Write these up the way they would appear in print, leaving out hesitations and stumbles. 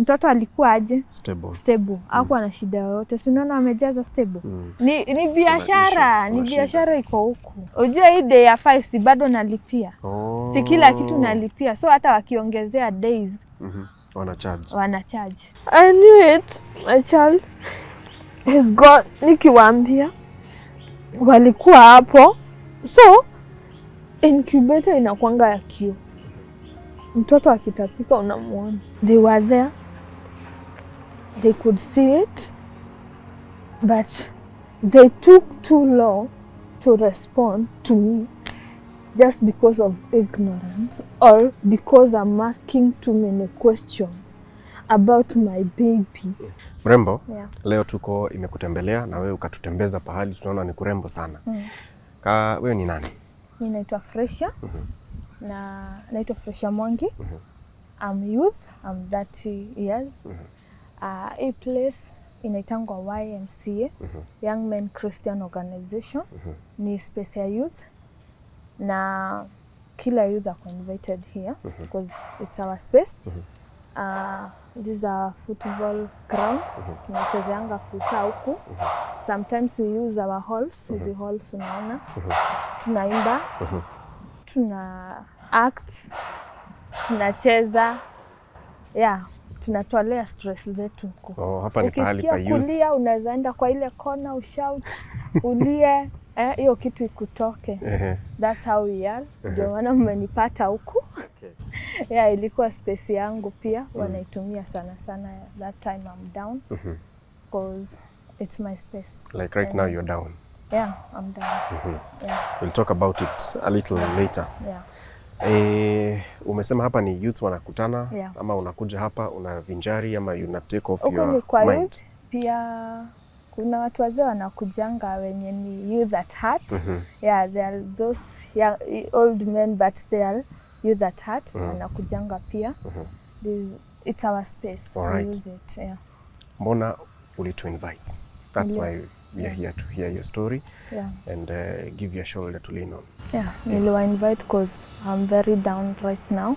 Mtoto alikuwa aje? Stable. Hakuwa na shida yoyote. Si unaona amejaza stable. Ni biashara, ni biashara iko huku. Unajua hii day ya 5 si bado nalipia. Si kila kitu nalipia. So hata wakiongezea days wana charge. I knew it. My child has got nikiwaambia walikuwa hapo. So incubator inakuanga ya kioo. Mtoto akitapika unamuona. They were there. They could see it. But they took too long to respond to me just because of ignorance or because I'm asking too many questions about my baby. Mrembo, leo tuko imekutembelea na wewe ukatutembeza pahali tunaona ni kurembo sana. Wewe ni nani? Mimi naitwa Fresha. Na naitwa Fresha Mwangi. I'm youth. I'm 30 years. A place inaitangwa YMCA, Young Men Christian Organization. Ni space ya youth. Na kila youth are invited here because it's our space. This is a football ground. Tunachezeanga futa huku. Sometimes we use our halls. Hizi halls unaona. Tunaimba. Tuna act. Tunacheza. Tunatolea stress zetu huku. Hapa ni pahali pa youth. Ukisikia kulia unaweza enda kwa ile kona ushout. Ulie. Hiyo kitu ikutoke. That's how we are. Ndio maana mmenipata huku. Ilikuwa space yangu pia. Wanaitumia sana. That time I'm down. Because it's my space. Like right now you're down. Yeah, I'm down. We'll talk about it a little later. Umesema hapa ni youth wanakutana ama unakuja hapa unavinjari ama you take off your mind? Youth, pia kuna watu wazee wanakujanga wenye ni youth at heart. They are those old men but they are youth at heart. Wanakujanga pia. It's our space. We use it. Mbona ulitu invite? That's why we are here to hear your story and give you a shoulder to lean on. Niliwa invite because I'm very down right now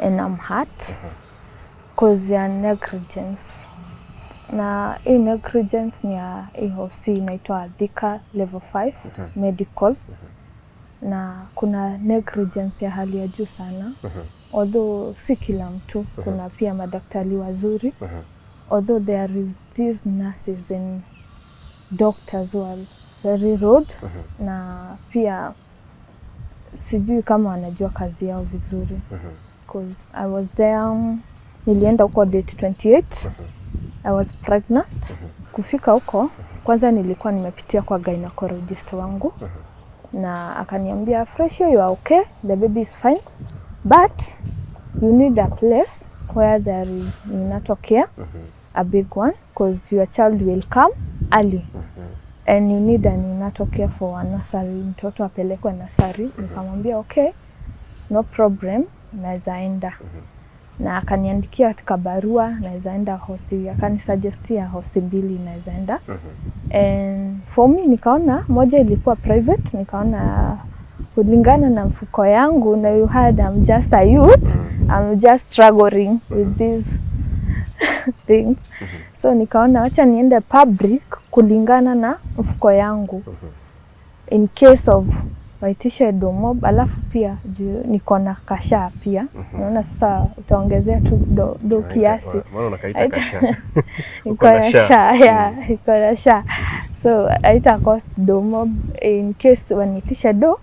and I'm hurt because ya negligence. Na hii negligence ni ya EOC inaitwa Thika level 5 medical. Na kuna negligence ya hali ya juu sana. Although si kila mtu, kuna pia madaktari wazuri. Although there is these nurses and doctors who are very rude. Na pia sijui kama wanajua kazi yao vizuri. Because I was there, nilienda huko date 28. I was pregnant. Kufika huko, kwanza nilikuwa nimepitia kwa gynecologist wangu. Na akaniambia, Fresha, you are okay, the baby is fine. But you need a place where there is neonatal care, a big one, because your child will come early. And you need a neonatal care for a nursery. Mtoto apelekwe nursery. Nikamwambia okay, no problem, naweza enda. Na akaniandikia katika barua naweza enda hosi, akanisuggestia hosi 2 naweza enda. And for me nikaona moja ilikuwa private, nikaona kulingana na mfuko yangu na you had I'm just a youth, I'm just struggling with these things. So nikaona acha niende public kulingana na mfuko yangu. In case of waitisha domob, alafu pia niko na kasha pia. Unaona sasa utaongezea tu do kiasi. Mbona unakaita kasha? Niko na sha, niko na sha. So haita cost domob, in case wanitisha do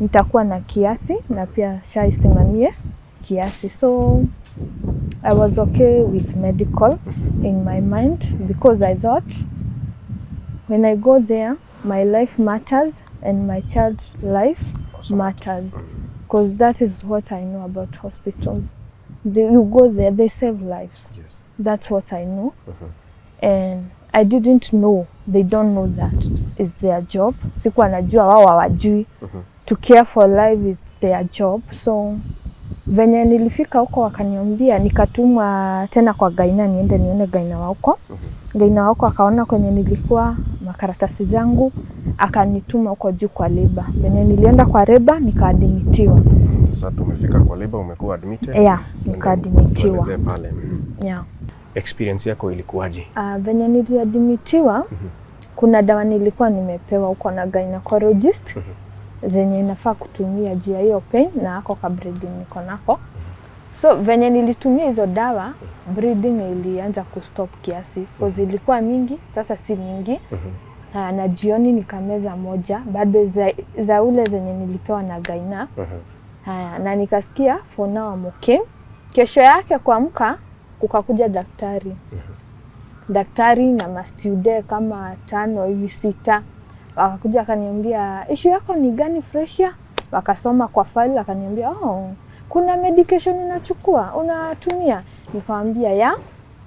nitakuwa na kiasi na pia sha isimamie kiasi. So I was okay with medical in my mind because I thought when I go there my life matters and my child's life matters, because that is what I know about hospitals. You go there, they save lives. Yes. That's what I know. And I didn't know, they don't know that it's their job. Sikuwa najua wao hawajui. To care for life, it's their job. So venye nilifika huko wakaniambia, nikatumwa tena kwa gaina niende nione gaina wa huko. Gaina wa huko akaona kwenye nilikuwa makaratasi zangu, akanituma huko juu kwa leba. Venye nilienda kwa leba nikaadmitiwa. Sasa tumefika kwa leba, umekuwa admitted? Yeah, nikaadmitiwa. Yeah. Experience yako ilikuwaje? Venye niliadmitiwa, kuna dawa nilikuwa nimepewa huko na gynecologist zenye inafaa kutumia juu ya hiyo pain na ako ka bleeding niko nako. So venye nilitumia hizo dawa, bleeding ilianza kustop kiasi because ilikuwa mingi, sasa si mingi. Na jioni nikameza moja bado za ule zenye nilipewa na gyna. Na nikasikia for now I'm okay. Kesho yake kuamka kukakuja daktari. Daktari na mastude kama 5 hivi 6 wakakuja akaniambia issue yako ni gani Freshia? Wakasoma kwa file akaniambia kuna medication unachukua unatumia? Nikamwambia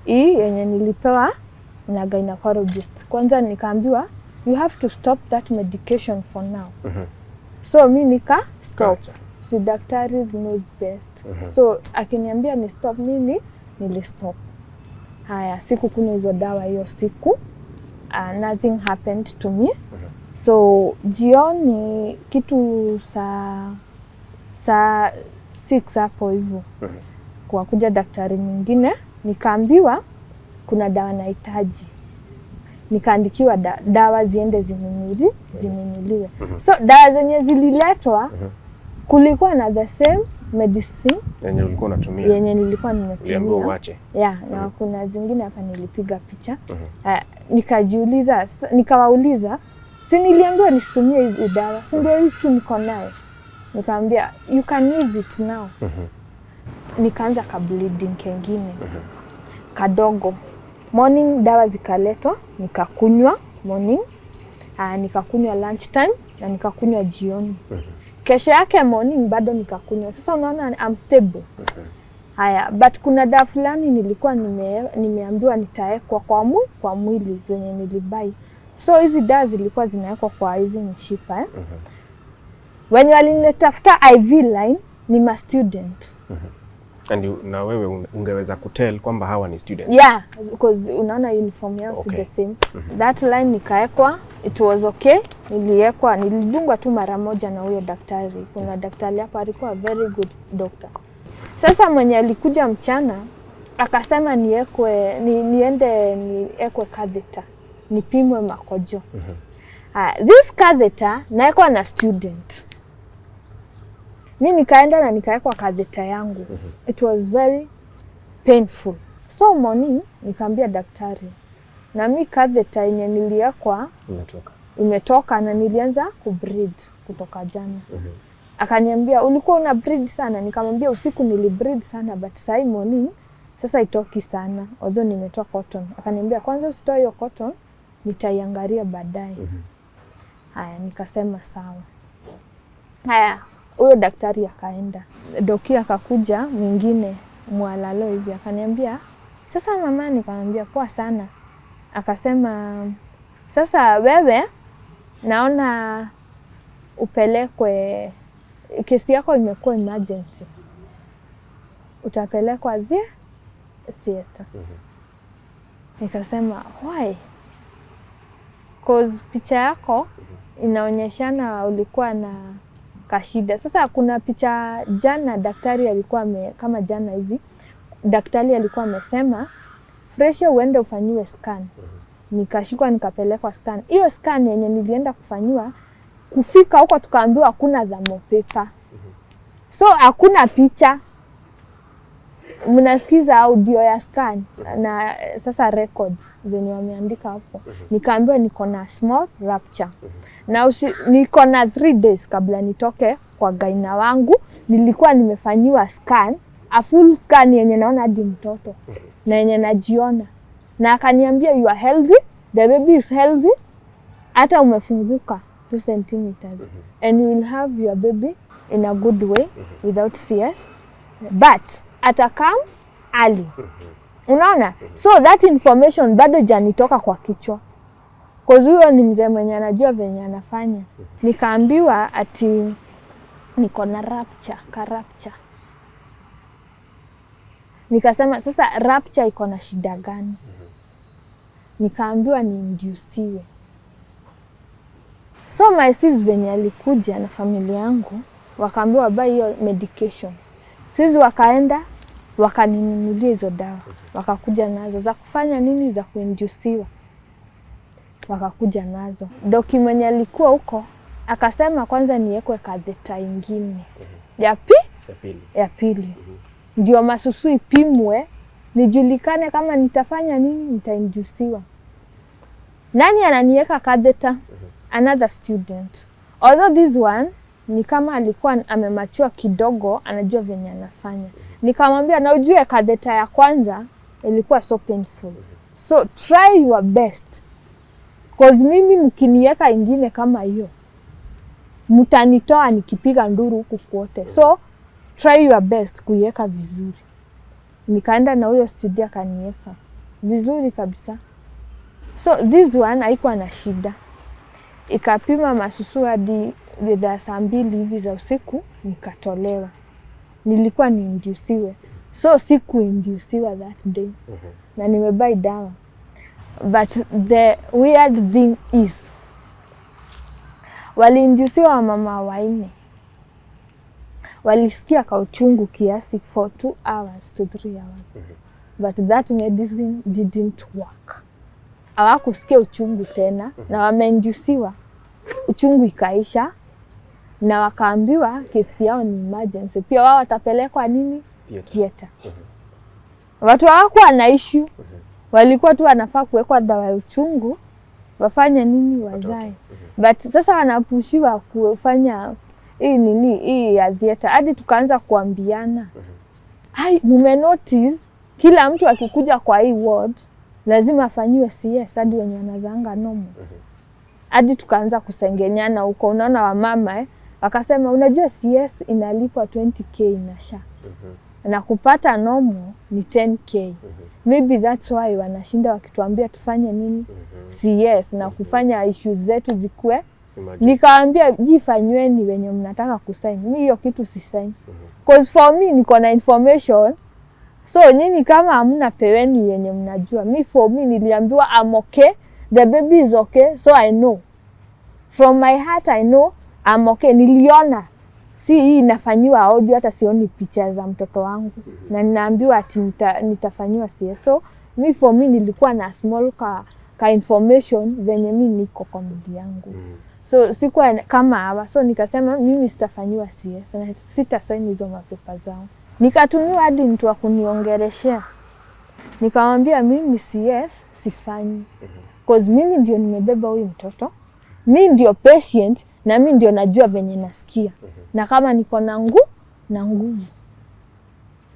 hii yenye nilipewa na gynecologist. Kwanza nikaambiwa you have to stop that medication for now. So mi nika stop. Si daktari knows best. So akiniambia ni stop, mimi nilistop. Haya, siku kunywa hizo dawa hiyo siku. Nothing happened to me. So jioni kitu saa 6 hapo hivyo. Kwa kuja daktari mwingine nikaambiwa kuna dawa nahitaji. Nikaandikiwa dawa ziende zinunuliwe. So dawa zenye zililetwa kulikuwa na the same medicine yenye ulikuwa unatumia. Yenye nilikuwa nimetumia. Uliambiwa uache. Na kuna zingine hapa nilipiga picha. Nikajiuliza, nikawauliza, si niliambiwa nisitumie hizi dawa, si ndio hii tu niko nayo. Nikamwambia you can use it now. Nikaanza ka bleeding kengine. Kadogo. Morning dawa zikaletwa, nikakunywa morning. Nikakunywa lunch time na nikakunywa jioni. Kesho yake morning bado nikakunywa. Sasa unaona I'm stable. Haya, but kuna dawa fulani nilikuwa nimeambiwa nitaekwa kwa mwili zenye nilibai. So hizi dawa zilikuwa zinaekwa kwa hizi mishipa. Wenye walinitafuta IV line ni ma student. And na wewe ungeweza kutel kwamba hawa ni students? Yeah, because unaona uniform yao si the same. That line nikaekwa, it was okay. Nilidungwa tu mara moja na huyo daktari. Kuna daktari hapa alikuwa very good doctor. Sasa mwenye alikuja mchana akasema niekwe catheter, nipimwe makojo. This catheter naekwa na student. Mimi nikaenda na nikaekwa catheter yangu. It was very painful. So morning nikaambia daktari, na mimi catheter yenye niliekwa imetoka na nilianza kubleed kutoka jana. Akaniambia ulikuwa una bleed sana. Nikamwambia usiku nilibleed sana but sai morning sasa itoki sana although nimetoa cotton. Akaniambia kwanza usitoe hiyo cotton, nitaiangalia baadaye. Haya, nikasema sawa. Haya, huyo daktari akaenda. Doki akakuja mwingine mwalalo hivi akaniambia sasa mama, nikamwambia poa sana. Akasema sasa wewe naona upelekwe, kesi yako imekuwa emergency. Utapelekwa theater. Nikasema why? Cause picha yako inaonyeshana ulikuwa na kashida. Sasa kuna picha jana daktari alikuwa kama jana hivi. Daktari alikuwa amesema Freshia uende ufanyiwe scan. Nikashikwa nikapelekwa scan. Hiyo scan yenye nilienda kufanyiwa, kufika huko tukaambiwa hakuna thermopaper. So hakuna picha. Mnasikiza audio ya scan na sasa records zenye wameandika hapo. Nikaambiwa niko na small rupture. Na niko na 3 days kabla nitoke kwa gyna wangu, nilikuwa nimefanyiwa scan, a full scan yenye naona hadi mtoto na yenye najiona. Na akaniambia you are healthy, the baby is healthy, hata umefunguka 2 centimeters and you will have your baby in a good way without CS, but atakam early. Unaona? So that information bado janitoka kwa kichwa. Cause huyo ni mzee mwenye anajua venye anafanya. Nikaambiwa ati niko na rupture. Nikasema sasa rupture iko na shida gani? Nikaambiwa niinduciwe. So my sis venye alikuja na familia yangu wakaambiwa buy hiyo medication. Sisi wakaenda wakaninunulia hizo dawa. Wakakuja nazo za kufanya nini, za kuindusiwa. Wakakuja nazo. Doki mwenye alikuwa huko akasema kwanza niwekwe katheta ingine. Ya pili. Ndio masusu ipimwe, nijulikane kama nitafanya nini, nitaindusiwa. Nani ananiweka katheta? Another student. Although this one ni kama alikuwa amemachua kidogo, anajua venye anafanya. Nikamwambia na ujue katheta ya kwanza ilikuwa so painful. So try your best. Cause mimi mkiniweka ingine kama hiyo, mtanitoa nikipiga nduru huku kwote. So try your best kuiweka vizuri. Nikaenda na huyo studio akaniweka vizuri kabisa. So this one haikuwa na shida. Ikapima masusu hadi saa 2 hivi za usiku, nikatolewa. Nilikuwa niindusiwe. So sikuindusiwa that day. Na nimebuy dawa. But the weird thing is, waliindusiwa mama 4. Walisikia kauchungu kiasi for 2 hours to 3 hours. But that medicine didn't work. Hawakusikia uchungu tena na wameindusiwa. Uchungu ikaisha na wakaambiwa kesi yao ni emergency. Pia wao watapelekwa nini? Theater. Watu hawakuwa na issue. Walikuwa tu wanafaa kuwekwa dawa ya uchungu, wafanye nini, wazae. But sasa wanapushiwa kufanya hii ya theater. Hadi tukaanza kuambiana. Mume notice kila mtu akikuja kwa hii ward lazima afanyiwe CS hadi wenye wanazanga nomo. Hadi tukaanza kusengenyana huko. Unaona wamama wakasema unajua CS inalipwa 20k na SHA. Na kupata nomo ni 10k. Maybe that's why wanashinda wakituambia tufanye nini? CS na kufanya issues zetu zikue. Nikaambia jifanyweni wenye mnataka kusign. Mimi hiyo kitu si sign. Cause for me niko na information. So nyinyi kama hamna peweni yenye mnajua. For me niliambiwa I'm okay. The baby is okay. So I know. From my heart I know I'm okay. Niliona. Si hii inafanyiwa audio, hata sioni picha za mtoto wangu. Na ninaambiwa ati nitafanyiwa CS. So for me nilikuwa na small ka information venye mimi niko kwa mwili yangu. So sikuwa kama hawa. So nikasema mimi sitafanyiwa CS na sitasign hizo mapepa zao. Nikatumiwa hadi mtu wa kuniongeleshea. Nikamwambia mimi CS sifanyi. Cause mimi ndio nimebeba huyu mtoto. Mimi ndio patient na mimi ndio najua venye nasikia. Na kama niko na nguvu.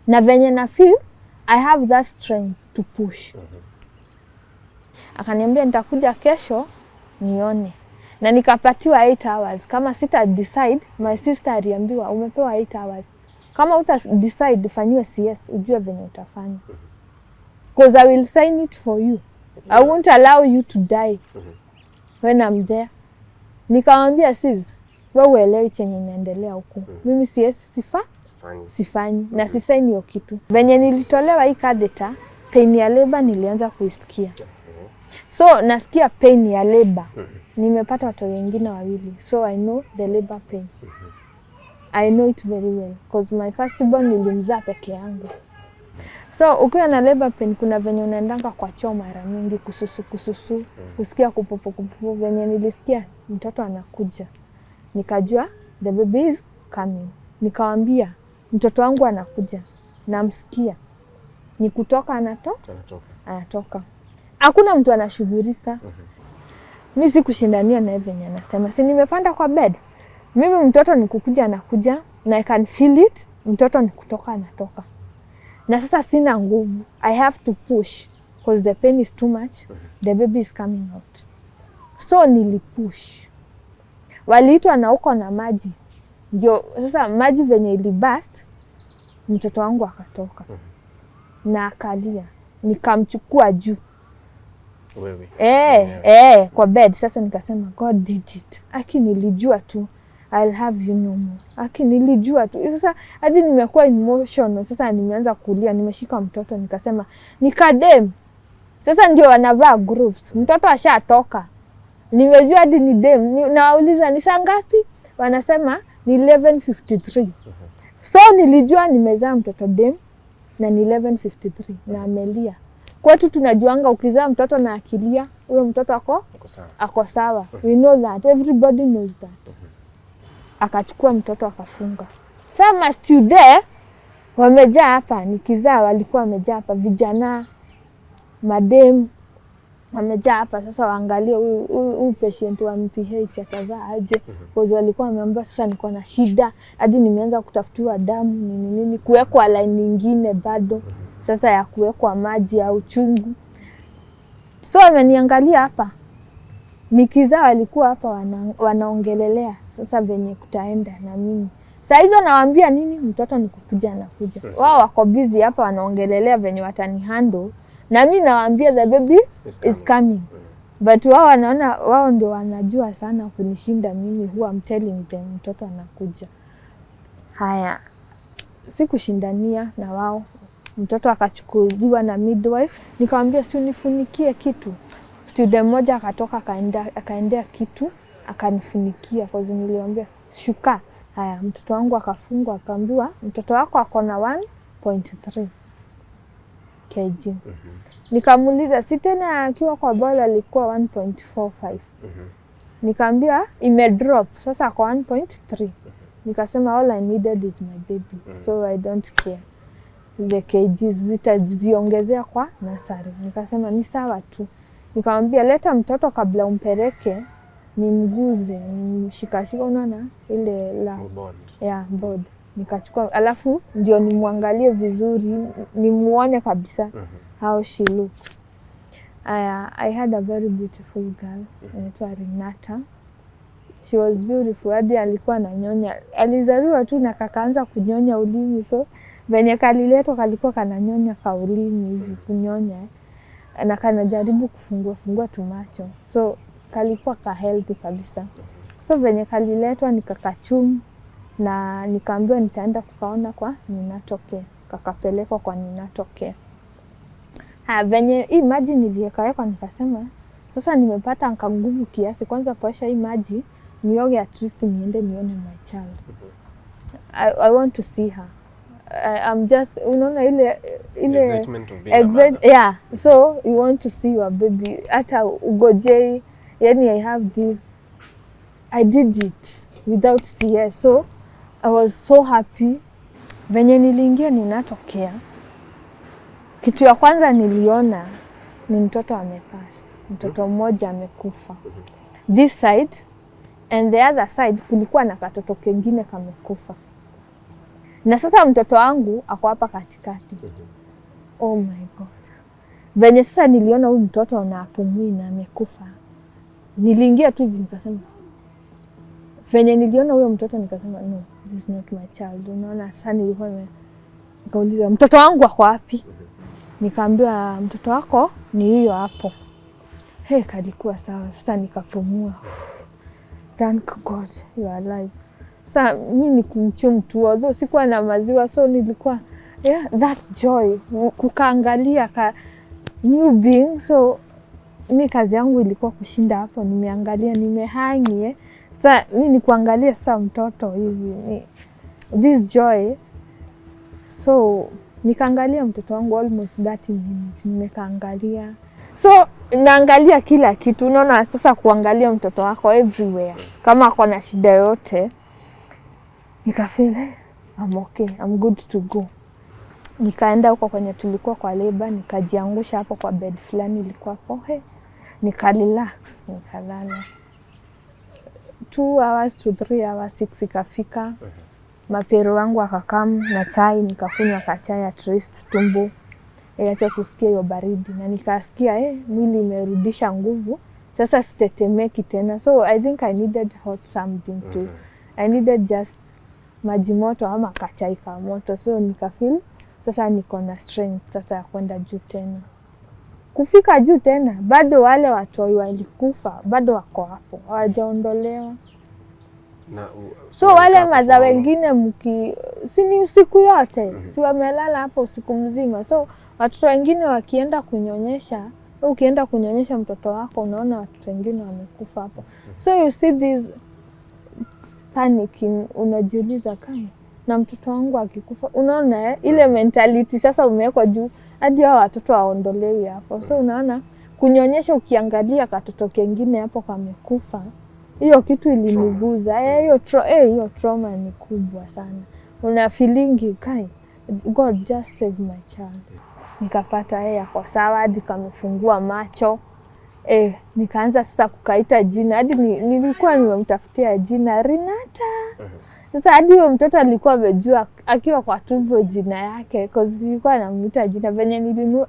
Na venye na feel I have that strength to push. Akaniambia nitakuja kesho nione. Na nikapatiwa 8 hours. Kama sita decide, my sister aliambiwa umepewa 8 hours. Kama uta decide fanyiwe CS, ujue venye utafanya. Because I will sign it for you. I won't allow you to die when I'm there. Nikamwambia sis, wewe uelewi chenye inaendelea huko. Mimi CS sifanyi na sisaini hiyo kitu. Venye nilitolewa hii catheter, pain ya labor nilianza kuisikia. So nasikia pain ya labor. Nimepata watoto wengine 2. So I know the labor pain. I know it very well because my first born nilimzaa peke yangu. So ukiwa na labor pain kuna venye unaendanga kwa choo mara mingi kususu, usikia kupopo venye nilisikia mtoto anakuja. Nikajua the baby is coming. Nikamwambia mtoto wangu anakuja. Namsikia. Ni kutoka anatoka. Hakuna mtu anashughulika. Mimi sikushindania na venye anasema. Si nimepanda kwa bed. Mimi mtoto ni kukuja anakuja na I can feel it. Mtoto ni kutoka anatoka. Na sasa sina nguvu. I have to push because the pain is too much. The baby is coming out. So nilipush. Waliitwa na huko na maji. Ndio sasa maji venye ilibust, mtoto wangu akatoka. Na akalia. Nikamchukua juu. Wewe? Kwa bed. Sasa nikasema God did it. Aki nilijua tu. I'll have you no more. Aki nilijua tu. Sasa hadi nimekuwa emotional. Sasa nimeanza kulia. Nimeshika mtoto. Nikasema nikadem. Sasa ndio wanavaa grooves. Mtoto ashatoka. Nimejua hadi ni dem. Nawauliza ni saa ngapi? Wanasema ni 11:53. So nilijua nimezaa mtoto dem. na ni 11:53 na amelia. Kwetu tunajuanga ukizaa mtoto na akilia, huyo mtoto ako sawa. We know that, everybody knows that. Akachukua mtoto akafunga. Sama student wamejaa hapa, nikizaa walikuwa wamejaa hapa, vijana, madem wamejaa hapa. Sasa waangalie huyu patient wa MPH atazaa aje, because walikuwa wameambia sasa niko na shida, hadi nimeanza kutafutiwa damu nini kuwekwa line nyingine bado sasa ya kuwekwa maji au chungu. So wameniangalia hapa, nikizaa walikuwa hapa wanaongelelea sasa venye kutaenda na mimi. Saa hizo nawaambia nini, mtoto nikukuja anakuja. Wao wako busy hapa wanaongelelea venye watani handle, na mimi nawaambia the baby is coming. But wao wanaona, wao ndio wanajua sana kunishinda mimi, who I'm telling them mtoto anakuja. Haya, sikushindania na wao. Mtoto akachukuliwa na midwife, nikamwambia si unifunikie kitu. Student mmoja akatoka akaendea kitu akanifunikia, kwa sababu niliwaambia shuka. Haya, mtoto wangu akafungwa, akaambiwa mtoto wako ako na 1.3 kg. Nikamuuliza si tena akiwa kwa bola alikuwa 1.45. Nikaambia ime drop sasa ako 1.3. Nikasema all I needed is my baby, so I don't care. The kgs zitajiongezea kwa nasari. Nikasema ni sawa tu. Nikamwambia leta mtoto kabla umpeleke nimguze, nimshikashika, unaona ile la board. Nikachukua, alafu ndio nimwangalie vizuri, nimuone kabisa how she looks. I had a very beautiful girl, anaitwa Renata. She was beautiful, hadi alikuwa ananyonya. Alizaliwa tu na kakaanza kunyonya ulimi, so venye kaliletwa kalikuwa kananyonya kaulimi hivi kunyonya. Na kanajaribu kufungua tumacho. So kalikuwa ka healthy kabisa. So venye kaliletwa nikakachumu na nikaambiwa nitaenda kukaona kwa ninatokea. Kakapelekwa kwa ninatokea. Venye hii maji niliweka nikasema sasa nimepata nguvu kiasi, kwanza poesha hii maji nioge at least niende nione my child. I want to see her. I'm just, unaona ile excitement of being a mother. Yeah, so you want to see your baby. Hata ugojei, yani I have this, I did it without CS, so I was so happy. Venye niliingia ninatokea, kitu ya kwanza niliona ni mtoto amepasa, mtoto mmoja amekufa this side, and the other side kulikuwa na katoto kengine kamekufa. Na sasa mtoto wangu ako hapa katikati. Oh my God. Venye sasa niliona huyu mtoto anapumui na amekufa, niliingia tu hivi nikasema, venye niliona huyo mtoto nikasema no, this is not my child. Unaona sasa nilikuwa nikauliza mtoto wangu ako wapi? Nikaambiwa mtoto wako ni hiyo hapo. Kalikuwa sawa. Sasa nikapumua. Thank God you are alive. Sasa mimi ni kumchumu tu, although sikuwa na maziwa, so nilikuwa that joy kukaangalia ka new being. So mimi kazi yangu ilikuwa kushinda hapo, nimeangalia, nimehangi. Sasa mimi ni kuangalia sasa mtoto hivi, this joy. So nikaangalia mtoto wangu almost 30 minutes, nimekaangalia. So naangalia kila kitu, unaona sasa kuangalia mtoto wako everywhere. Kama ako na shida yote, nikafeel I'm okay, I'm good to go. Nikaenda huko kwenye tulikuwa kwa labor, nikajiangusha hapo kwa bed fulani ilikuwa hapo. Nikarelax, nikalala. 2 hours to 3 hours, 6 ikafika. Mapero wangu akakamu na chai, nikakunywa kachai at least tumbo iache kusikia hiyo baridi, na nikasikia mwili imerudisha nguvu. Sasa sitetemeki tena. So I think I needed hot something too. I needed just maji moto ama kachai ka moto. So nikafeel sasa niko na strength sasa ya kwenda juu tena. Kufika juu tena, bado wale watoi walikufa bado wako hapo, hawajaondolewa. So wale madha wengine sini usiku yote, si wamelala hapo usiku mzima. So watoto wengine wakienda kunyonyesha, ukienda kunyonyesha mtoto wako unaona watoto wengine wamekufa hapo. So you see this panicking, unajiuliza na mtoto wangu akikufa, unaona ile mentality sasa umewekwa juu hadi hao watoto waondolewi hapo. So unaona kunyonyesha, ukiangalia katoto kengine hapo kamekufa, hiyo kitu iliniguza. Hiyo trauma ni kubwa sana. Una feeling kai, God just save my child. Nikapata yako sawa, hadi kamefungua macho. Nikaanza sasa kukaita jina, hadi nilikuwa nimemtafutia jina Renata. Sasa hadi huyo mtoto alikuwa amejua akiwa kwa tumbo jina yake, cause nilikuwa namuita jina venye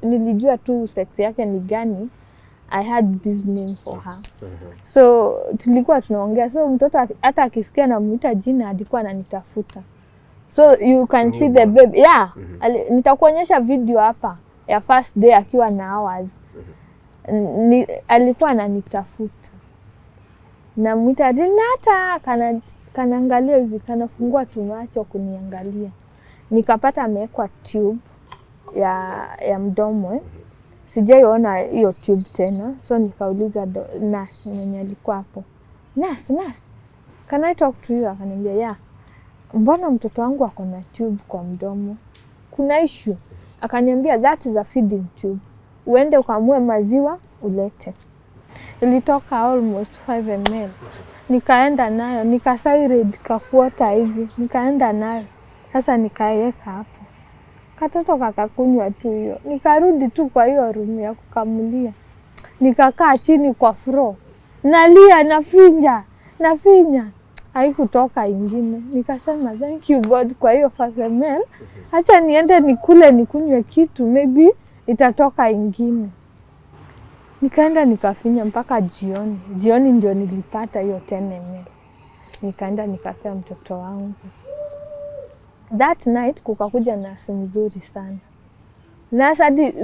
nilijua tu sex yake ni gani. I had this name for her. So tulikuwa tunaongea, so mtoto hata akisikia namuita jina alikuwa ananitafuta. So you can see the baby. Yeah. Nitakuonyesha video hapa ya first day akiwa na hours. Alikuwa ananitafuta. Namuita Renata, kanaangalia hivi, kanafungua tu macho kuniangalia. Nikapata amewekwa tube ya mdomo. Sijaiona hiyo tube tena. So nikauliza nurse mwenye alikuwa hapo. Nurse, can I talk to you? Akaniambia, yeah. Mbona mtoto wangu ako na tube kwa mdomo? Kuna issue? Akaniambia, that is a feeding tube. Uende ukamue maziwa ulete. Ilitoka almost 5 ml. Nikaenda nayo, nikasairedi kakuota hivi. Nikaenda nayo. Sasa nikaiweka hapo. Katoto kakakunywa tu hiyo. Nikarudi tu kwa hiyo room ya kukamulia. Nikakaa chini kwa floor. Nalia, nafinya. Haikutoka ingine. Nikasema thank you God kwa hiyo 5 ml. Acha niende nikule nikunywe kitu, maybe itatoka ingine. Nikaenda nikafinya mpaka jioni. Jioni ndio nilipata hiyo 10 ml. Nikaenda nikapea mtoto wangu. That night kukakuja nurse mzuri sana. Nurse hadi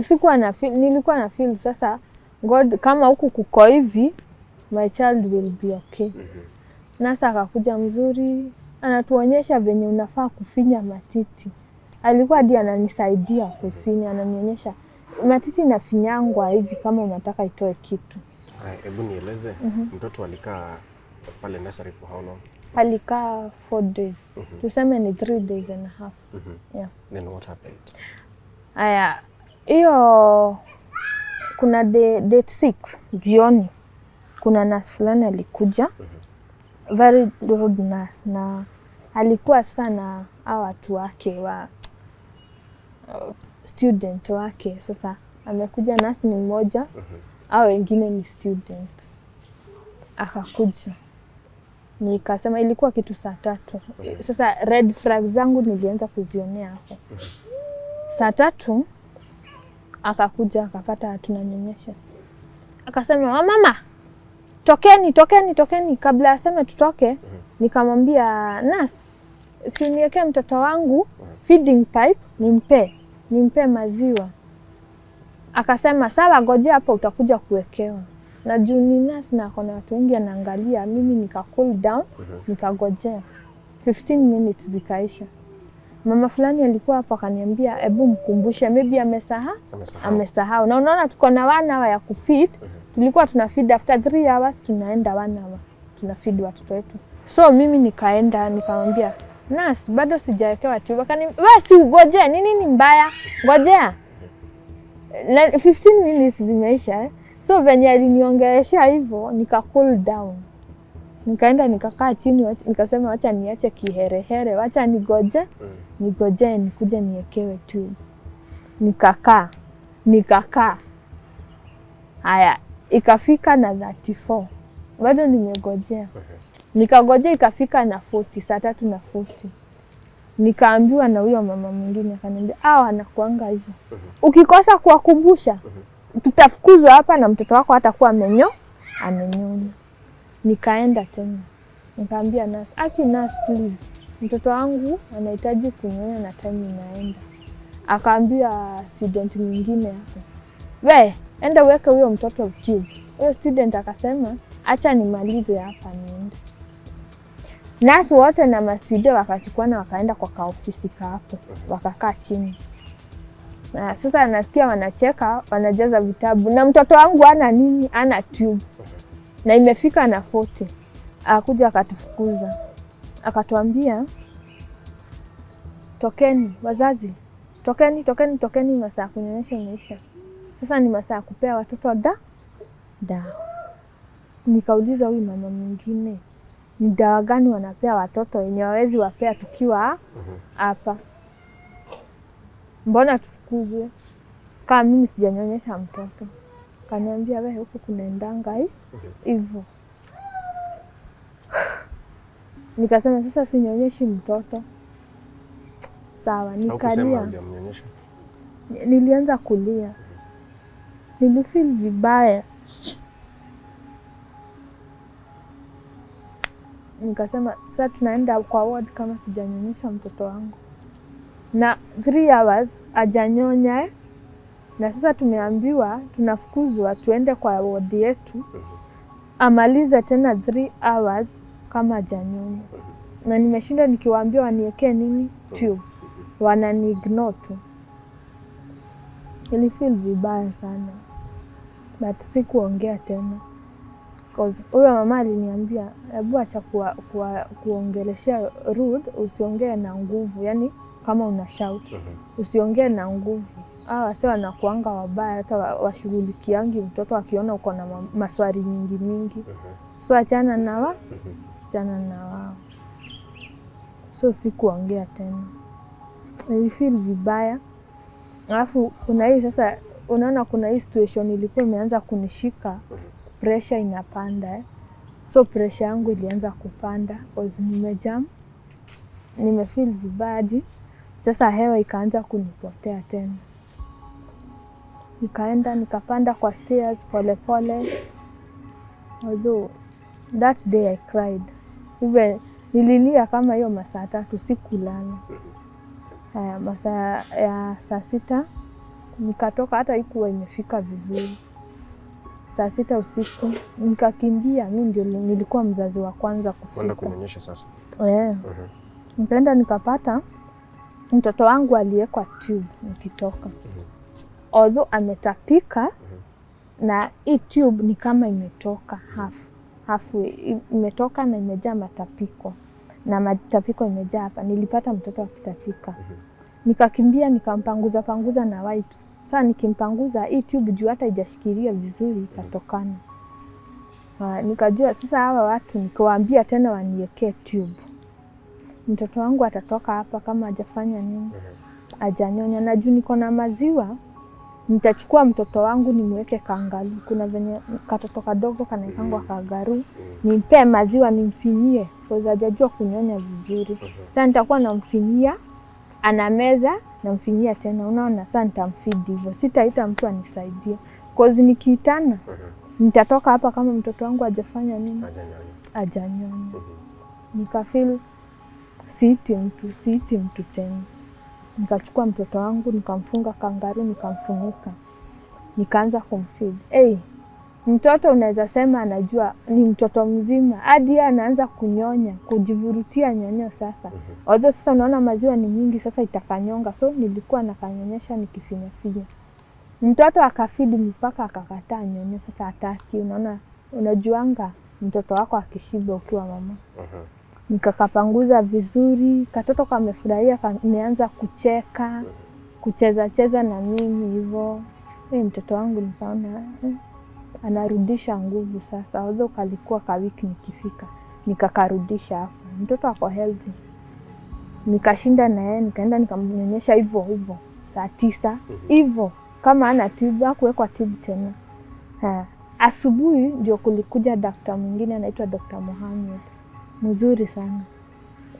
nilikuwa na feel sasa God, kama huku kuko hivi my child will be okay. Nurse akakuja mzuri, anatuonyesha venye unafaa kufinya matiti. Alikuwa hadi ananisaidia kufinya, ananionyesha matiti inafinyangwa hivi kama unataka itoe kitu. Hebu nieleze, mtoto alikaa pale nursery for how long? Alikaa 4 days. Tuseme ni 3 days and a half. Yeah. Then what happened? Hiyo kuna date 6 jioni. Kuna nurse fulani alikuja. Very rude nurse, na alikuwa sana hao watu wake wa student wake. Sasa amekuja, nurse ni mmoja, hao wengine ni student. Akakuja. Nikasema ilikuwa kitu saa 3. Sasa red flag zangu nilianza kuzionea hapo. Saa 3 akakuja, akapata tunanyonyesha. Akasema, mama, tokeni. Kabla aseme tutoke, nikamwambia nurse, si uniwekee mtoto wangu feeding pipe nimpe maziwa. Akasema, sawa, ngoja hapo utakuja kuwekewa. Na juu ni nurse na kuna watu wengi anaangalia, mimi nika cool down, nikagojea. 15 minutes zikaisha. Mama fulani alikuwa hapo akaniambia, hebu mkumbushe, maybe amesahau. Na unaona tuko na 1 hour ya kufeed. Tulikuwa tunafeed after 3 hours, tunaenda 1 hour. Tunafeed watoto wetu. So mimi nikaenda nikamwambia, nurse, bado sijawekewa tube. Akaniambia, wewe si ugoje, nini mbaya? Ngojea. 15 minutes zimeisha. So venye aliniongelesha hivyo, nika cool down. Nikaenda nikakaa chini, nikasema acha niache kiherehere, acha nigoje nikuje niekewe tube. Nikakaa. Haya, ikafika na 34. Bado nimegojea. Nikagojea ikafika na 40, saa 3:40. Nikaambiwa na huyo mama mwingine, akaniambia, anakuanga hivyo. Ukikosa kuwakumbusha, tutafukuzwa hapa na mtoto wako hatakuwa amenyonya. Nikaenda tena. Nikaambia nurse, nurse please, mtoto wangu anahitaji kunyonya na time inaenda. Akaambia student mwingine hapo, we, enda uweke huyo mtoto tube. Huyo student akasema, acha nimalize hapa niende. Nurse wote na mastudio wakachukuana wakaenda kwa kaofisi hapo. Wakakaa chini. Na sasa nasikia wanacheka, wanajaza vitabu. Na mtoto wangu ana tube. Na imefika na 40. Akakuja akatufukuza. Akatuambia, tokeni wazazi, tokeni, masaa ya kunyonyesha imeisha. Sasa ni masaa ya kupea watoto dawa. Nikauliza huyu mama mwingine, ni dawa gani wanapea watoto yenye hawezi wapea tukiwa hapa? Mbona tufukuzwe kama mimi sijanyonyesha mtoto? Kaniambia wewe huku kunaendanga hivyo. Nikasema sasa sinyonyeshi mtoto. Sawa, nikalia. Nilianza kulia. Nilifeel vibaya. Nikasema sasa tunaenda kwa ward kama sijanyonyesha mtoto wangu. Na 3 hours hajanyonya. Na sasa tumeambiwa tunafukuzwa tuende kwa ward yetu. Amalize tena 3 hours kama hajanyonya. Na nimeshinda nikiwaambia waniwekee nini? Tube. Wanani ignore tu. Nilifeel vibaya sana. But sikuongea tena. Cause huyo mama aliniambia, hebu acha kuongeleshea rude, usiongee na nguvu. Yani kama una shout, usiongee na nguvu. Wase wanakuanga wabaya, hata washughulikiangi mtoto akiona uko na maswali mingi. So achana na wao. So sikuongea tena. Nilifeel vibaya. Alafu kuna hii sasa, unaona kuna hii situation ilikuwa imeanza kunishika. Pressure inapanda. So pressure yangu ilianza kupanda cause nimejam. Nimefeel vibaya. Sasa hewa ikaanza kunipotea tena. Nikaenda nikapanda kwa stairs pole. Although that day I cried. Even nililia kama hiyo masaa 3 sikulala. Masaa ya saa 6 nikatoka, hata ikuwa imefika vizuri. Saa 6 usiku nikakimbia. Mimi ndio nilikuwa mzazi wa kwanza kufika. Kwenda kunyonyesha sasa. Nikaenda nikapata mtoto wangu aliyekwa tube nikitoka. Although ametapika na hii tube ni kama imetoka half imetoka na imejaa matapiko. Na matapiko imejaa hapa. Nilipata mtoto akitapika. Nikakimbia nikampanguza na wipes. Sasa nikimpanguza hii tube juu hata haijashikilia vizuri ikatokana. Nikajua sasa hawa watu nikiwaambia tena waniwekee tube. Mtoto wangu atatoka hapa kama hajafanya nini? Hajanyonya. Na juu niko na maziwa, nitachukua mtoto wangu nimweke kangaru. Kuna venye katoto kadogo kanaikangwa kangaru. Nimpe maziwa nimfinyie. Kwa hajajua kunyonya vizuri. Sasa nitakuwa namfinyia, anameza namfinyia tena. Unaona sasa nitamfeed hivyo. Sitaita mtu anisaidie. Cause nikiitana nitatoka hapa kama mtoto wangu hajafanya nini? Hajanyonya. Nikafeel siiti mtu tena. Nikachukua mtoto wangu nikamfunga kangaru nikamfunika. Nikaanza kumfeed. Mtoto unaweza sema anajua ni mtoto mzima. Hadi anaanza kunyonya, kujivurutia nyonyo sasa. Although sasa unaona maziwa ni mingi sasa itakanyonga. So nilikuwa nakanyonyesha nikifinya. Mtoto akafeed mpaka akakataa nyonyo sasa hataki. Unajuanga mtoto wako akishiba ukiwa mama. Nikakapanguza vizuri, katoto kamefurahia, kameanza kucheka, kucheza na mimi hivyo. Mtoto wangu nikaona anarudisha nguvu sasa. Although kalikuwa ka wiki nikifika, nikakarudisha hapo. Mtoto ako healthy. Nikashinda na yeye, nikaenda nikamnyonyesha hivyo saa 9 hivyo kama ana tube, hakuwekwa tube tena. Asubuhi ndio kulikuja daktari mwingine anaitwa Dr. Mohamed. Mzuri sana.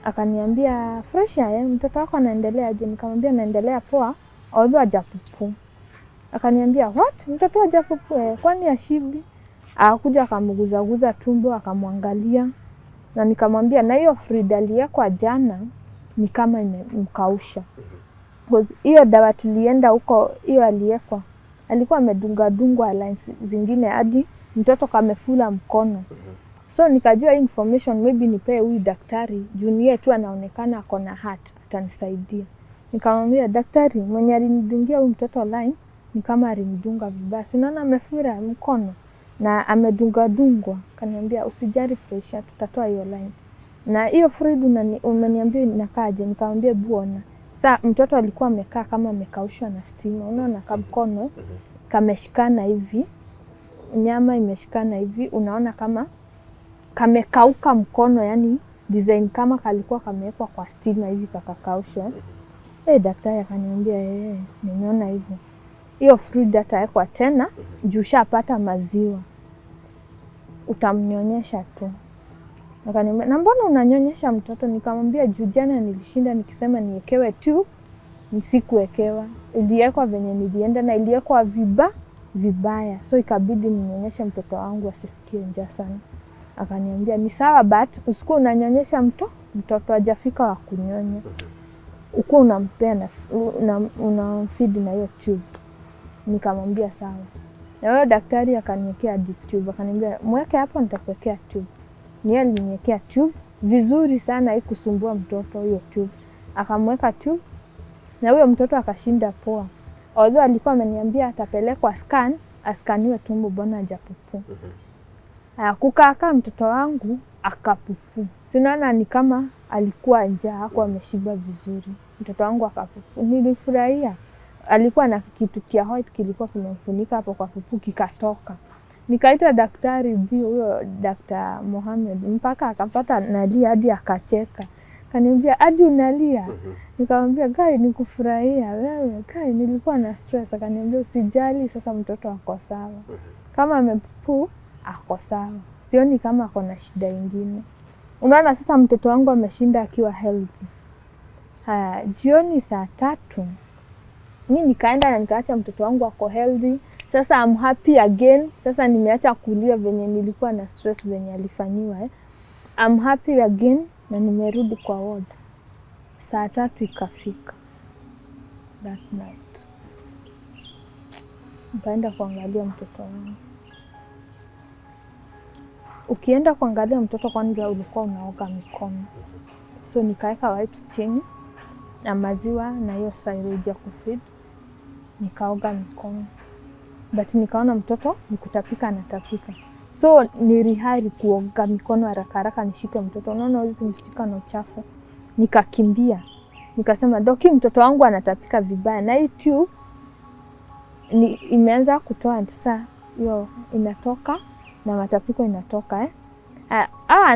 Akaniambia, Fresha, mtoto wako anaendelea aje? Nikamwambia anaendelea poa, although hajapupu. Akaniambia, what? Mtoto hajapupu? Kwani ashibi? Akakuja akamguza tumbo, akamwangalia. Na nikamwambia na hiyo Fridal yako jana ni kama imemkausha. Because hiyo dawa tulienda huko, hiyo aliyekwa alikuwa amedungwa lines zingine hadi mtoto kamefula mkono. So nikajua information maybe nipe huyu daktari junior tu anaonekana ako na heart atanisaidia. Nikamwambia daktari mwenye alinidungia huyu mtoto line ni kama alimdunga vibaya. Unaona amefura mkono na amedungwa. Kaniambia usijali Fresha, tutatoa hiyo line. Na hiyo Fred umeniambia inakaaje? Nikamwambia buona Sasa mtoto alikuwa amekaa kama amekaushwa na stima. Unaona kamkono kameshikana hivi. Nyama imeshikana hivi. Unaona kama kamekauka mkono, yani design kama kalikuwa kamewekwa kwa stima hivi kakakaushwa. Daktari akaniambia nimeona hivyo. Hiyo fluid atawekwa tena juu shapata maziwa. Utamnyonyesha tu. Akaniambia, na mbona unanyonyesha mtoto? Nikamwambia juu jana nilishinda nikisema niekewe tu, nisikuwekewa. Iliekwa venye nilienda na iliekwa vibaya. So ikabidi ninyonyeshe mtoto wangu asisikie njaa sana. Akaniambia ni sawa, but usiku unanyonyesha mtoto hajafika wa kunyonya. Uko unampea na unamfeed na hiyo tube. Nikamwambia sawa. Na huyo daktari akaniwekea tube. Akaniambia mweke hapo nitakuwekea tube. Niye aliniwekea tube vizuri sana, haikusumbua mtoto hiyo tube. Akamweka tube na huyo mtoto akashinda poa. Although alikuwa ameniambia atapelekwa askaniwe tumbo bona hajapupu. Kukaa mtoto wangu akapupu. Sinaona ni kama alikuwa njaa, hakuwa ameshiba vizuri. Mtoto wangu akapupu. Nilifurahia. Alikuwa na kitu kia white kilikuwa kimemfunika hapo kwa pupu kikatoka. Nikaita daktari huyo Dr. Mohamed, mpaka akapata nalia hadi akacheka. Kaniambia hadi unalia? Nikamwambia gai nikufurahia wewe, gai nilikuwa na stress. Akaniambia usijali, sasa mtoto ako sawa. Kama amepupu ako sawa. Sioni kama ako na shida nyingine. Unaona sasa mtoto wangu ameshinda akiwa healthy. Jioni saa 3 mimi nikaenda na nikaacha mtoto wangu ako healthy. Sasa I'm happy again. Sasa nimeacha kulia venye nilikuwa na stress venye alifanyiwa. I'm happy again na nimerudi kwa ward. Saa 3 ikafika. That night. Nikaenda kuangalia mtoto wangu. Ukienda kuangalia mtoto kwanza ulikuwa unaoga mikono. So nikaeka wipes chini na maziwa na hiyo syringe ya kufeed. Nikaoga mikono. But nikaona mtoto nikutapika anatapika. So nilihari kuoga mikono haraka nishike mtoto. Unaona hizi mshika na uchafu. Nikakimbia. Nikasema doki mtoto wangu anatapika vibaya. Na hii tube imeanza kutoa sasa hiyo inatoka na matapiko inatoka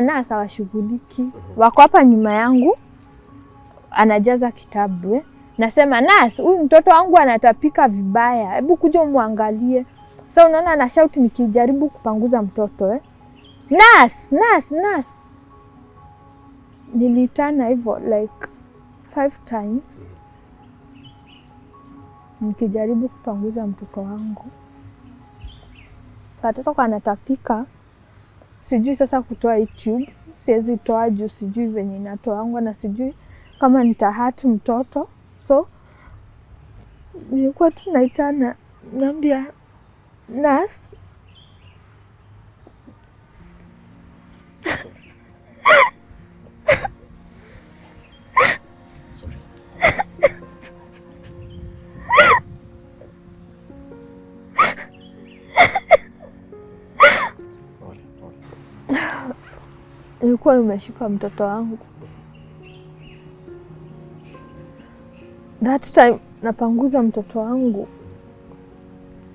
nasa washughuliki. Wako hapa nyuma yangu anajaza kitabu. Nasema nurse, huyu mtoto wangu anatapika vibaya. Hebu kuja umwangalie. Sasa unaona ana shout nikijaribu kupanguza mtoto Nurse. Nilitana hivyo like 5 times. Nikijaribu kupanguza mtoto wangu. Katoto kanatapika. Sijui sasa kutoa hii tube. Siwezi toa juu sijui venye inatoa wangu na sijui kama nitahati mtoto. So nilikuwa tunaitana naambia nurse nilikuwa nimeshika mtoto wangu. That time napanguza mtoto wangu.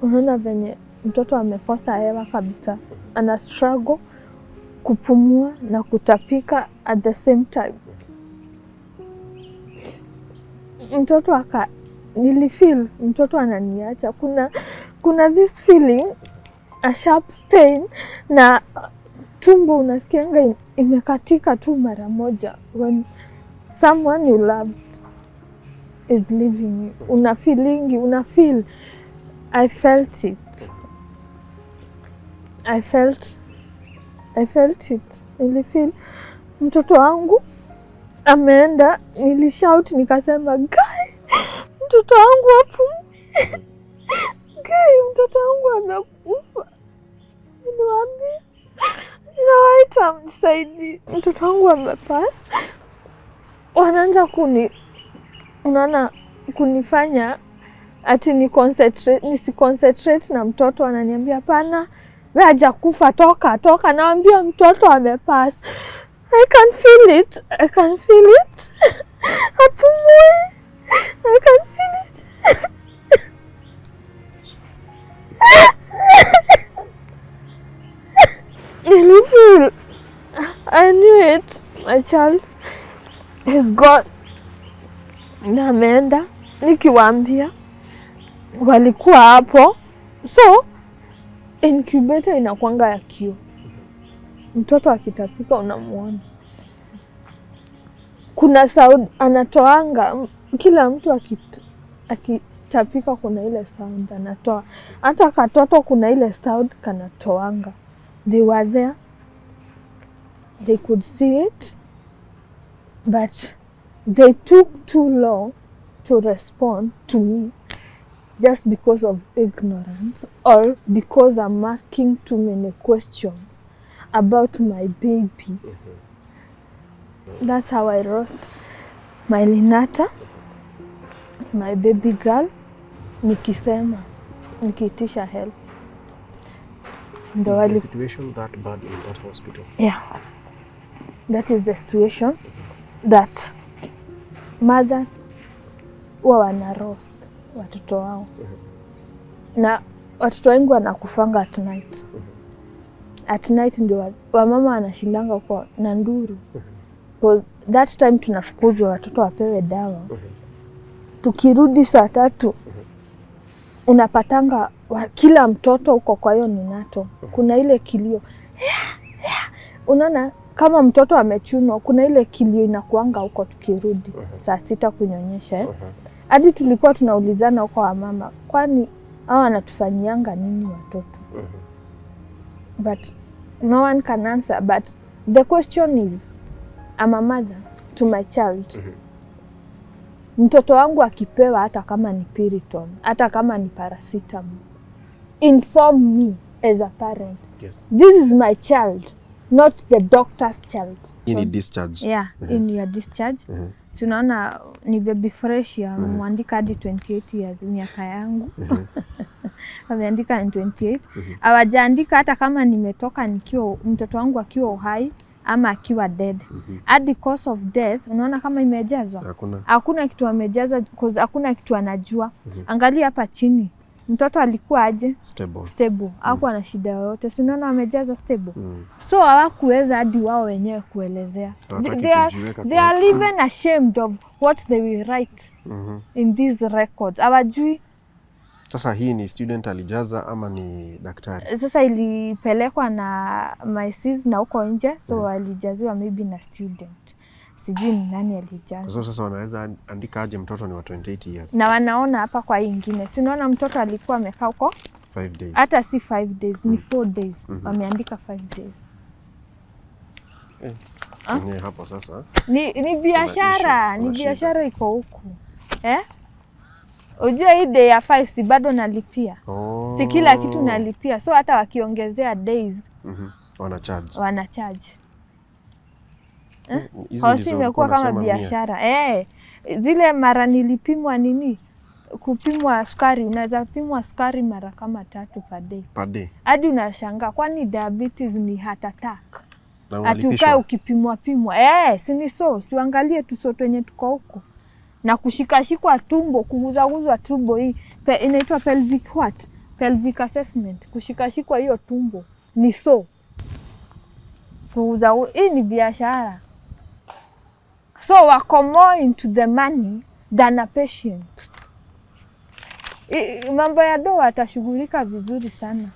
Unaona venye mtoto amekosa hewa kabisa. Ana struggle kupumua na kutapika at the same time. Mtoto nilifeel mtoto ananiacha. Kuna this feeling, a sharp pain na tumbo unasikianga imekatika tu mara moja when someone you loved is leaving you. Unafeel. I felt it. Nilifeel mtoto wangu ameenda. Nilishout nikasema guy, mtoto wangu apumue. Guy, mtoto wangu amekufa. Niwaambie nawaita msaidi. Mtoto wangu amepass. Wanaanza kunifanya ati nisi concentrate na mtoto. Ananiambia hapana, wewe hajakufa, toka. Naambia mtoto amepass. I can feel it. Apumue. I can feel it. I knew it. My child is gone. Na ameenda. Nikiwaambia walikuwa hapo. So incubator inakuanga ya kioo. Mtoto akitapika unamuona. Kuna sound anatoanga. Kila mtu akitapika kuna ile sound anatoa. Hata katoto kuna ile sound kanatoanga. They were there. They could see it. But they took too long to respond to me just because of ignorance or because I'm asking too many questions about my baby. That's how I lost my Linata, my baby girl, nikisema, nikiitisha help. Is the situation that bad in that hospital? Yeah. That is the situation that mothers huwa wana roast watoto wao. Na watoto wengi wanakufanga at night. At night ndio wamama wanashindanga huko na nduru. Because that time tunafukuzwa watoto wapewe dawa. Tukirudi saa 3 unapatanga kila mtoto huko kwa hiyo neonatal. Kuna ile kilio. Unaona kama mtoto amechunwa kuna ile kilio inakuanga huko tukirudi saa 6 kunyonyesha. Hadi tulikuwa tunaulizana huko wa mama, kwani hao wanatufanyianga nini watoto? But no one can answer. But the question is, I'm a mother to my child. Mtoto wangu akipewa hata kama ni Piriton, hata kama ni paracetamol, inform me as a parent. Yes. This is my child, not the doctor's child. You need discharge. Yeah, in your discharge. Tunaona ni baby fresh ya mwandika hadi 28 years miaka yangu. Wameandika in 28. Hawajaandika hata kama nimetoka nikiwa mtoto wangu akiwa uhai ama akiwa dead. Hadi cause of death unaona kama imejazwa. Hakuna kitu amejaza because hakuna kitu anajua. Angalia hapa chini. Mtoto alikuwa aje? Stable. Hakuwa na shida yoyote. Si unaona amejaza stable. So hawakuweza hadi wao wenyewe kuelezea. They are even ashamed of what they will write in these records. Hawajui. Sasa hii ni student alijaza ama ni daktari? Sasa ilipelekwa na MySys na huko nje. So alijaziwa maybe na student. Sijui ni nani alijaza. So sasa wanaweza andika aje mtoto ni wa 28 years? Na wanaona hapa kwa ingine. Si unaona mtoto alikuwa amekaa huko 5 days. Hata si 5 days, ni 4 days. Wameandika 5 days. Hapo sasa. Ni biashara, ni biashara iko huku. Ujua hii day ya 5 si bado nalipia. Si kila kitu nalipia. So hata wakiongezea days wanacharge. Hosi imekuwa kama biashara. Zile mara nilipimwa nini? Kupimwa sukari, unaweza pimwa sukari mara kama 3 per day. Hadi unashangaa kwani diabetes ni heart attack. Atukae ukipimwa. Si ni so, siangalie tusoto wenye tuko huko. Na kushikashikwa tumbo, kuguzaguzwa tumbo hii. Inaitwa pelvic assessment. Kushikashikwa hiyo tumbo. Ni so. Hii ni biashara. So wako more into the money than a patient. Mambo ya doa atashughulika vizuri sana.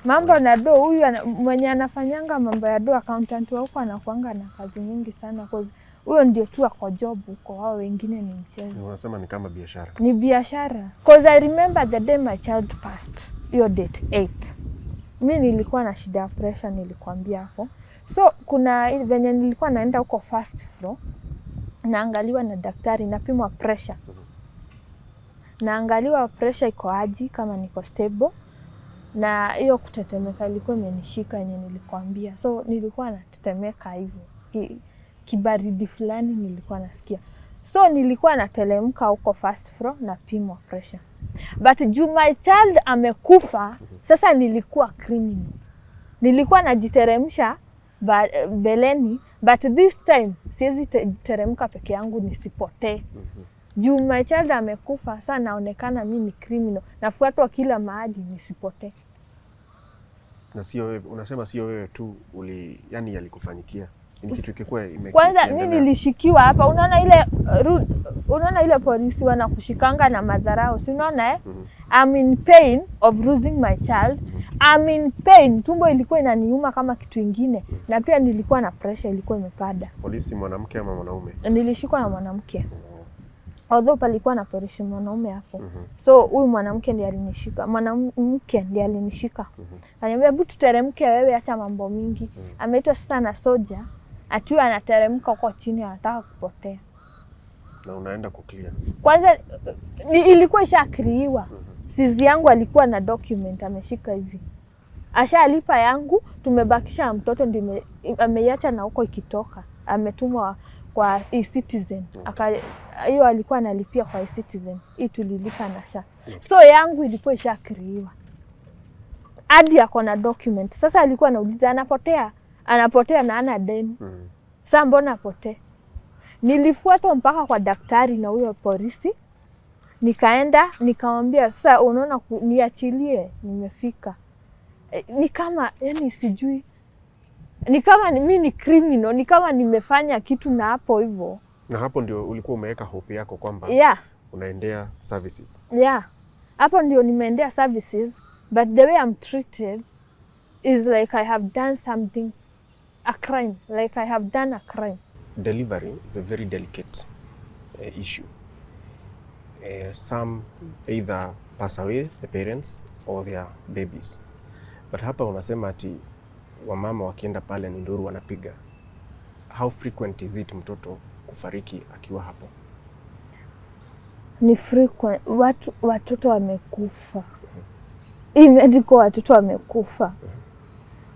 Mambo na doa huyu mwenye anafanyanga mambo ya doa accountant wa huko anakuanga na kazi nyingi sana cause huyo ndio tu ako job huko, wao wengine ni mchezo. Unasema ni kama biashara. Ni biashara. Cause I remember the day my child passed. Hiyo date 8. Mimi nilikuwa na shida ya pressure nilikwambia hapo. So kuna venye nilikuwa naenda huko first floor. Naangaliwa na daktari, napimwa pressure. Naangaliwa pressure iko aje kama niko stable. Na hiyo kutetemeka ilikuwa imenishika yenye nilikwambia. So nilikuwa natetemeka hivyo. Kibaridi fulani nilikuwa nasikia. So nilikuwa natelemka huko first floor napimwa pressure. But juu my child amekufa, sasa nilikuwa criminal. Nilikuwa najiteremsha beleni, but this time siwezi teremka peke yangu nisipotee. Juu my child amekufa, sasa naonekana mimi ni criminal. Nafuatwa kila mahali nisipotee. Na sio wewe, unasema sio wewe tu yani yalikufanyikia. Ni kitu kikikuwa kwanza mimi nilishikiwa hapa. Unaona ile polisi wanakushikanga na madharau. Si unaona I'm in pain of losing my child. I'm in pain. Tumbo ilikuwa inaniuma kama kitu ingine. Na pia nilikuwa na pressure ilikuwa imepada. Polisi mwanamke ama mwanaume? Nilishikwa na mwanamke. Although palikuwa na polisi mwanaume hapo. So huyu mwanamke ndiye alinishika. Mwanamke ndiye alinishika. Ananiambia hebu tuteremke wewe, acha mambo mingi. Ameitwa sasa na soja. Atiwa anateremka huko chini, anataka kupotea. Na unaenda kuclear. Kwanza ilikuwa ishakriiwa. Sisi yangu alikuwa na document ameshika hivi. Ashalipa yangu, tumebakisha mtoto ndio ameiacha na huko ikitoka. Ametumwa kwa e-Citizen. Hiyo alikuwa analipia kwa e-Citizen. Hii tulilipa na SHA. So yangu ilikuwa ishakriiwa. Hadi ako na document. Sasa alikuwa anauliza anapotea na ana deni. Sasa mbona apotee? Nilifuatwa mpaka kwa daktari na huyo polisi. Nikaenda nikamwambia sasa unaona niachilie, nimefika. Ni kama yani sijui. Ni kama mimi ni criminal, ni kama nimefanya kitu na hapo hivyo. Na hapo ndio ulikuwa umeweka hope yako kwamba unaendea services. Hapo ndio nimeendea services, but the way I'm treated is like I have done something, a crime, like I have done a crime. Delivery is a very delicate issue. Some either pass away, the parents, or their babies. But hapa unasema ati wamama wakienda pale ni nduru wanapiga. How frequent is it mtoto kufariki akiwa hapo? Ni frequent. Watoto wamekufa. Medical watoto wamekufa.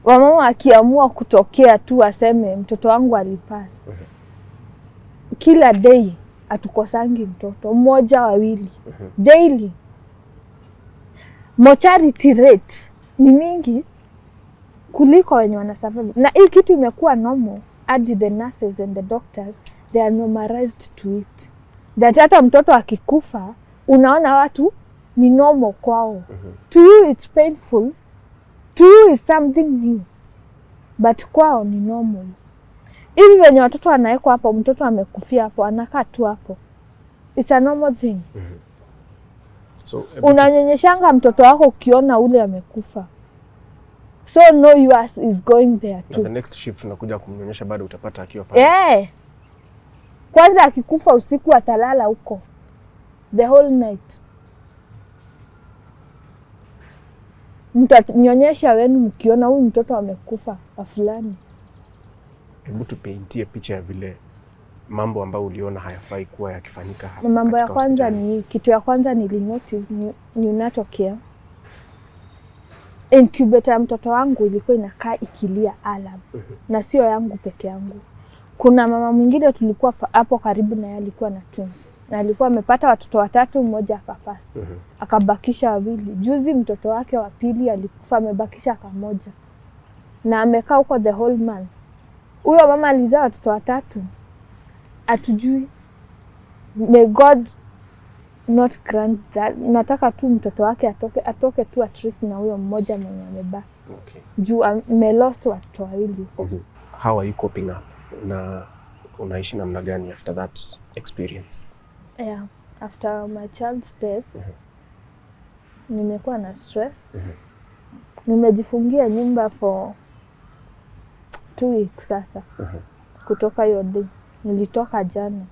Wamama akiamua kutokea tu aseme mtoto wangu alipasi. Kila day atukosangi mtoto mmoja wawili. Daily. Mortality rate ni mingi kuliko wenye wanasurvive. Na hii kitu imekuwa normal. Hadi the nurses and the doctors, they are normalized to it. That hata mtoto akikufa, unaona watu ni normal kwao. To you it's painful. To you it's something new. But kwao ni normal. Hivi wenye watoto wanaekwa hapo, mtoto amekufia hapo, anakaa tu hapo. It's a normal thing. So unanyonyeshanga mtoto wako ukiona ule amekufa. So no, yours is going there too. The next shift unakuja kumnyonyesha bado utapata akiwa pale. Kwanza akikufa usiku atalala huko. The whole night. Mtanyonyesha wenu mkiona huyu mtoto amekufa fulani. Hebu tupaintie picha ya vile mambo ambayo uliona hayafai kuwa yakifanyika hapa. Mambo ya kwanza ni kitu ya kwanza nilinotice neonatal care. Incubator ya mtoto wangu ilikuwa inakaa ikilia alarm. Na sio yangu peke yangu. Kuna mama mwingine tulikuwa hapo karibu na yeye alikuwa na twins. Na alikuwa amepata watoto watatu, mmoja akapasa. Akabakisha wawili. Juzi mtoto wake wa pili alikufa, amebakisha kamoja. Na amekaa huko the whole month. Huyo mama alizaa watoto watatu. Atujui. May God not grant that. Nataka tu mtoto wake atoke tu at least na huyo mmoja mwenye amebaki. Juu amelost watoto wawili. How are you coping up? Na unaishi namna gani after that experience? After my child's death, nimekuwa na stress. Nimejifungia nyumba for 2 weeks sasa. Kutoka hiyo day. Nilitoka jana.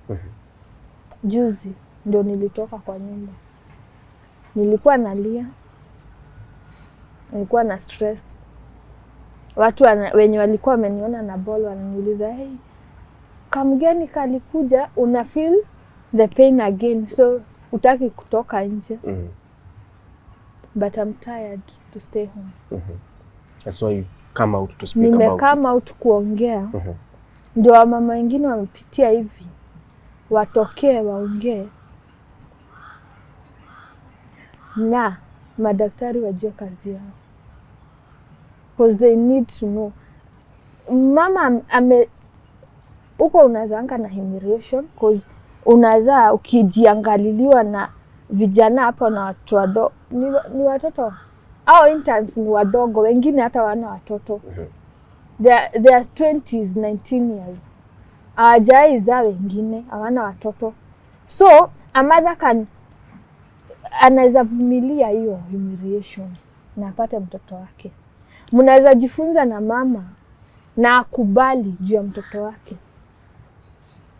Juzi ndio nilitoka kwa nyumba. Nilikuwa nalia. Nilikuwa na stress. Watu wenye walikuwa wameniona na ball wananiuliza, "Hey, kamgeni kalikuja, una feel the pain again, so utaki kutoka nje." But I'm tired to stay home. That's why you've come out to speak about it. Nimekama out kuongea. Ndio wamama wengine wamepitia hivi. Watokee waongee. Na madaktari wajue kazi yao. Because they need to know. Mama uko unazaanga na humiliation because unazaa ukijiangaliliwa na vijana hapo na watu wadogo, ni watoto au interns ni wadogo, wengine hata wana watoto. They are 20s, 19 years. Hawajaiza, wengine hawana watoto. So a mother anaweza vumilia hiyo humiliation na apate mtoto wake. Mnaweza jifunza na mama na akubali juu ya mtoto wake.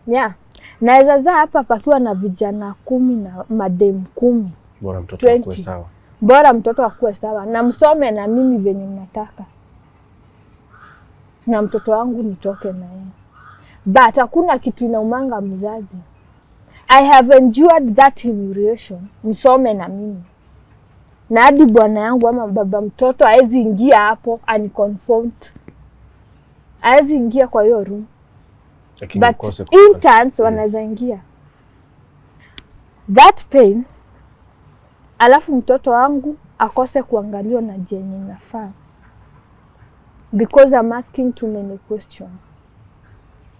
Yeah. Naweza zaa hapa pakiwa na vijana 10 na madem 10. Bora mtoto akuwe sawa. Bora mtoto akuwe sawa na msome na mimi venye mnataka. Na mtoto wangu nitoke na yeye. But hakuna kitu inaumanga mzazi. I have endured that humiliation. Msome na mimi. Na hadi bwana yangu ama baba mtoto haezi ingia hapo aniconfront. Haezi ingia kwa hiyo room. But interns wanaweza ingia. That pain, alafu mtoto wangu akose kuangaliwa na jenye nafaa. Because I'm asking too many questions.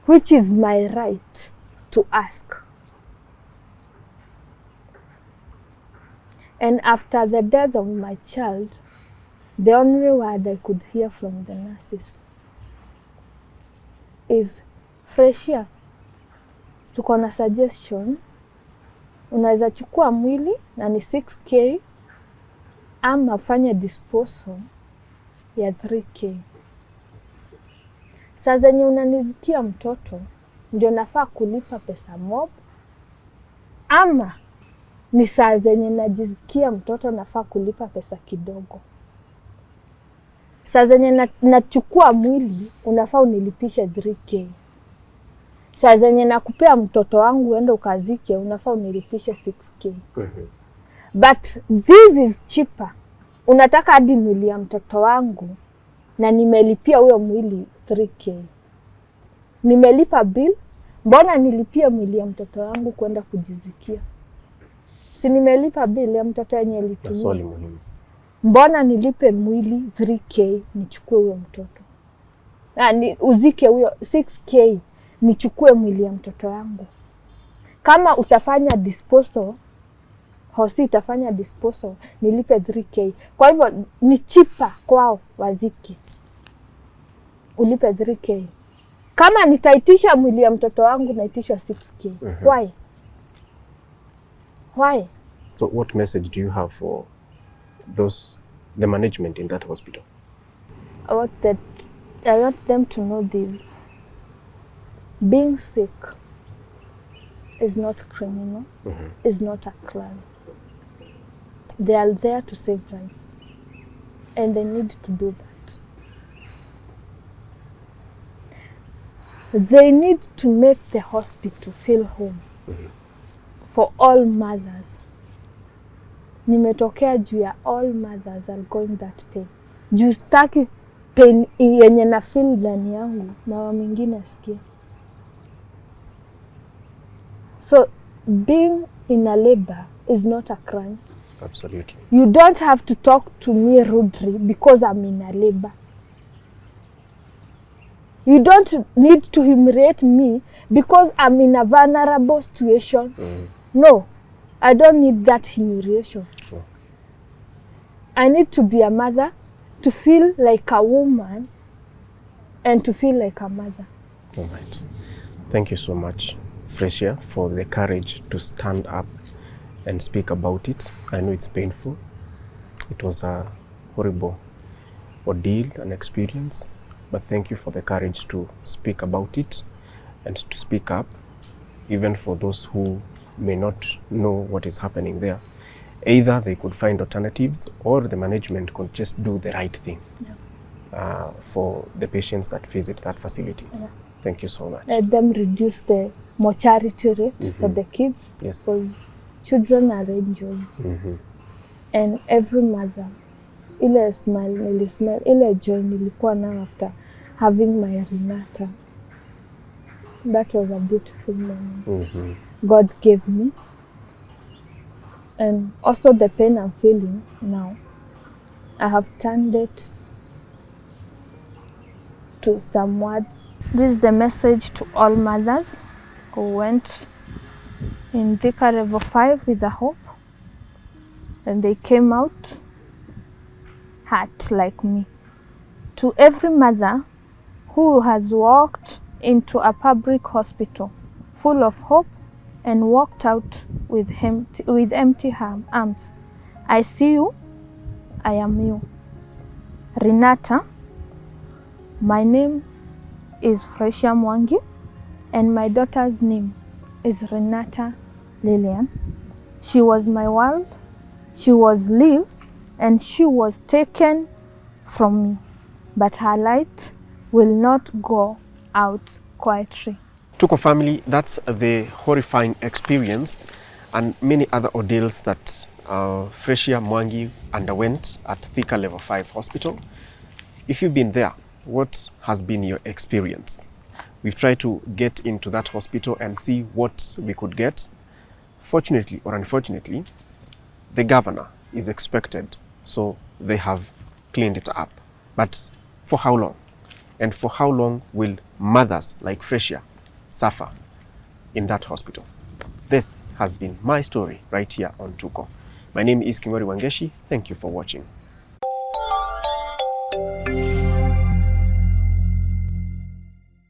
Which is my right to ask. And after the death of my child, the only word I could hear from the nurses is, Freshia, tuko na suggestion, unaweza chukua mwili na ni 6K ama fanya disposal ya 3K. Saa zenye unanizikia mtoto ndio nafaa kulipa pesa mob, ama ni saa zenye najizikia mtoto nafaa kulipa pesa kidogo? Saa zenye nachukua mwili unafaa unilipishe 3K. Saa zenye nakupea mtoto wangu uende ukazike unafaa unilipishe 6K. But this is cheaper. Unataka hadi mwili ya mtoto wangu na nimelipia huyo mwili 3K. Nimelipa bill, mbona nilipia mwili ya mtoto wangu kwenda kujizikia? Si nimelipa bill ya mtoto yenye alitumia. Swali muhimu. Mbona nilipe mwili 3K nichukue huyo mtoto? Ni uzike huyo 6K nichukue mwili ya mtoto wangu. Kama utafanya disposal, hosi itafanya disposal, nilipe 3K. Kwa hivyo ni cheaper kwao wazike. Ulipe 3K. Kama nitaitisha mwili ya mtoto wangu naitishwa 6K. Why? Why? So what message do you have for the management in that hospital? I want them to know this. Being sick is not criminal, is not a crime. They are there to save lives. And they need to do that. They need to make the hospital feel home for all mothers. Nimetokea juu ya all mothers are going that pain. Juu staki pain yenye na feel ndani yangu mama mwingine asikie. So being in a labor is not a crime. Absolutely. You don't have to talk to me rudely because I'm in a labor. You don't need to humiliate me because I'm in a vulnerable situation. No, I don't need that humiliation. True. I need to be a mother, to feel like a woman, and to feel like a mother. All right. Thank you so much, Freshia, for the courage to stand up and speak about it. I know it's painful. It was a horrible ordeal and experience, but thank you for the courage to speak about it and to speak up, even for those who may not know what is happening there. Either they could find alternatives or the management could just do the right thing for the patients that visit that facility. Yeah. Thank you so much. Let them reduce the mortality rate for the kids. Yes. Because children are angels. And every mother, ile smile, ile joy nilikuwa nayo after having my Renata. That was a beautiful moment. God gave me. And also the pain I'm feeling now, I have turned it to some words. This is the message to all mothers who went in Thika Level 5 with a hope, and they came out hurt like me. To every mother who has walked into a public hospital full of hope and walked out with empty arms, I see you, I am you. Renata, my name is Freshia Mwangi, and my daughter's name is Renata Lillian. She was my world, she was live, and she was taken from me. But her light will not go out quietly. Tuko family, that's the horrifying experience and many other ordeals that Freshia Mwangi underwent at Thika Level 5 Hospital. If you've been there, what has been your experience? We've tried to get into that hospital and see what we could get. Fortunately or unfortunately, the governor is expected, so they have cleaned it up. But for how long? And for how long will mothers like Freshia suffer in that hospital? This has been my story right here on Tuko. My name is Kingori Wangeshi. Thank you for watching.